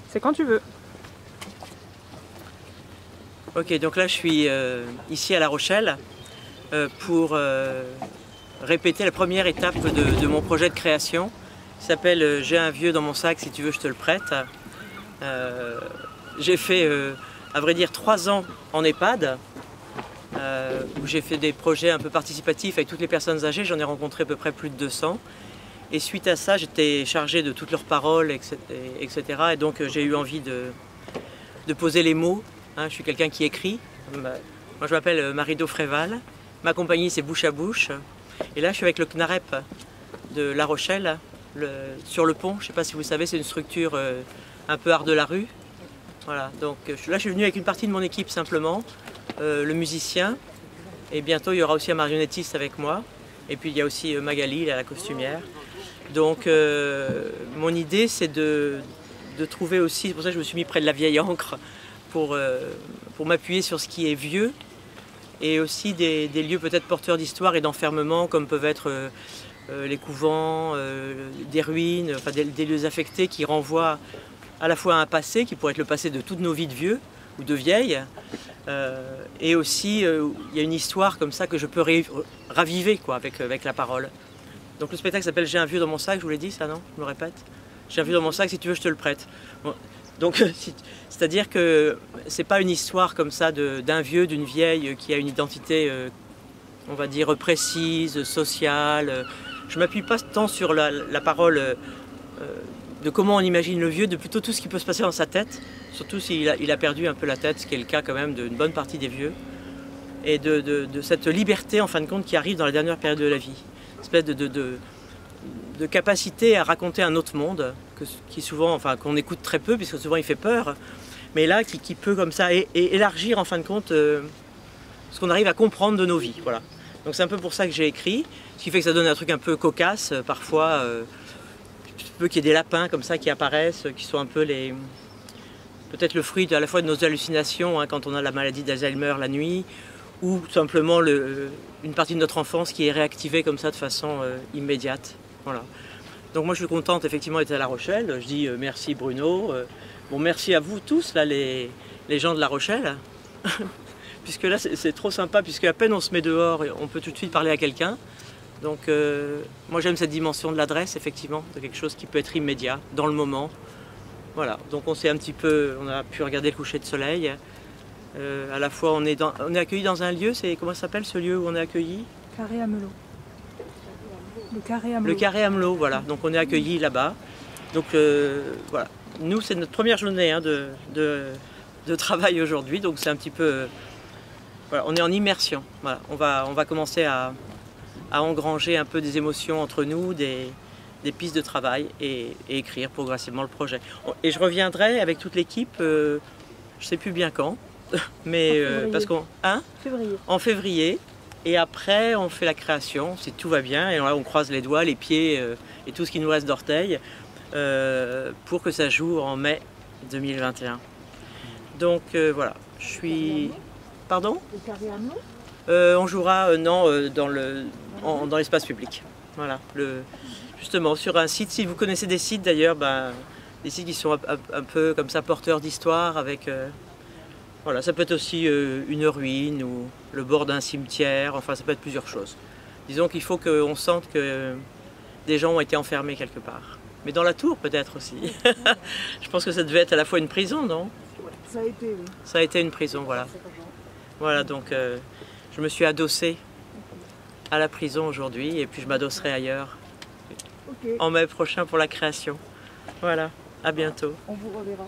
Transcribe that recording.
C'est quand tu veux. Ok, donc là je suis ici à La Rochelle pour répéter la première étape de mon projet de création. Il s'appelle J'ai un vieux dans mon sac, si tu veux je te le prête. J'ai fait, à vrai dire, 3 ans en EHPAD, où j'ai fait des projets un peu participatifs avec toutes les personnes âgées. J'en ai rencontré à peu près plus de 200. Et suite à ça, j'étais chargé de toutes leurs paroles, etc. Et donc j'ai eu envie de poser les mots. Je suis quelqu'un qui écrit. Moi je m'appelle Marie-Do Fréval. Ma compagnie c'est Bouche à Bouche. Et là je suis avec le CNAREP de La Rochelle, sur le pont. Je ne sais pas si vous savez, c'est une structure un peu art de la rue. Voilà, donc là je suis venu avec une partie de mon équipe simplement, le musicien. Et bientôt il y aura aussi un marionnettiste avec moi. Et puis il y a aussi Magali, la costumière. Donc mon idée c'est de trouver aussi, c'est pour ça que je me suis mis près de la vieille encre, pour m'appuyer sur ce qui est vieux et aussi des lieux peut-être porteurs d'histoire et d'enfermement comme peuvent être les couvents, des ruines, enfin des lieux affectés qui renvoient à la fois à un passé qui pourrait être le passé de toutes nos vies de vieux ou de vieilles, et aussi il y a une histoire comme ça que je peux raviver quoi, avec la parole. Donc le spectacle s'appelle J'ai un vieux dans mon sac, je vous l'ai dit ça, non? Je me répète. J'ai un vieux dans mon sac, si tu veux je te le prête. Bon. Donc c'est-à-dire que c'est pas une histoire comme ça d'un vieux, d'une vieille qui a une identité, on va dire, précise, sociale. Je m'appuie pas tant sur la parole de comment on imagine le vieux, de plutôt tout ce qui peut se passer dans sa tête, surtout s'il a perdu un peu la tête, ce qui est le cas quand même d'une bonne partie des vieux, et de cette liberté en fin de compte qui arrive dans la dernière période de la vie. Une espèce de capacité à raconter un autre monde, qui souvent, enfin qu'on écoute très peu, puisque souvent il fait peur, mais là qui peut comme ça élargir en fin de compte ce qu'on arrive à comprendre de nos vies. Voilà. Donc c'est un peu pour ça que j'ai écrit, ce qui fait que ça donne un truc un peu cocasse, parfois, qu'il y ait des lapins comme ça qui apparaissent, qui sont un peu peut-être le fruit à la fois de nos hallucinations, quand on a la maladie d'Alzheimer la nuit, ou tout simplement une partie de notre enfance qui est réactivée comme ça de façon immédiate. Voilà. Donc moi je suis contente effectivement d'être à La Rochelle. Je dis merci Bruno. Bon, merci à vous tous là, les gens de La Rochelle. Puisque là c'est trop sympa, puisque à peine on se met dehors, on peut tout de suite parler à quelqu'un. Donc moi j'aime cette dimension de l'adresse effectivement, de quelque chose qui peut être immédiat, dans le moment. Voilà, donc on a pu regarder le coucher de soleil. À la fois on est accueilli dans un lieu, comment ça s'appelle ce lieu où on est accueilli? Carré Amelot. Le Carré Amelot. Le Carré Amelot, voilà, donc on est accueilli là-bas. Donc voilà, nous c'est notre première journée de travail aujourd'hui, donc c'est un petit peu... voilà, on est en immersion, voilà. On va commencer à engranger un peu des émotions entre nous, des pistes de travail et écrire progressivement le projet. Et je reviendrai avec toute l'équipe, je ne sais plus bien quand, mais parce en février, et après on fait la création si tout va bien, et là on croise les doigts, les pieds et tout ce qui nous reste d'orteils pour que ça joue en mai 2021. Donc voilà, je suis... Pardon? Le Carré Amelot. On jouera dans l'espace public. Voilà, justement sur un site, si vous connaissez des sites d'ailleurs, des sites qui sont un peu comme ça porteurs d'histoire avec... voilà, ça peut être aussi une ruine ou le bord d'un cimetière, enfin ça peut être plusieurs choses. Disons qu'il faut qu'on sente que des gens ont été enfermés quelque part. Mais dans la tour peut-être aussi. Je pense que ça devait être à la fois une prison, non? Ça a été, oui. Ça a été une prison, voilà. Voilà, donc je me suis adossée à la prison aujourd'hui et puis je m'adosserai ailleurs en mai prochain pour la création. Voilà, à bientôt. On vous reverra.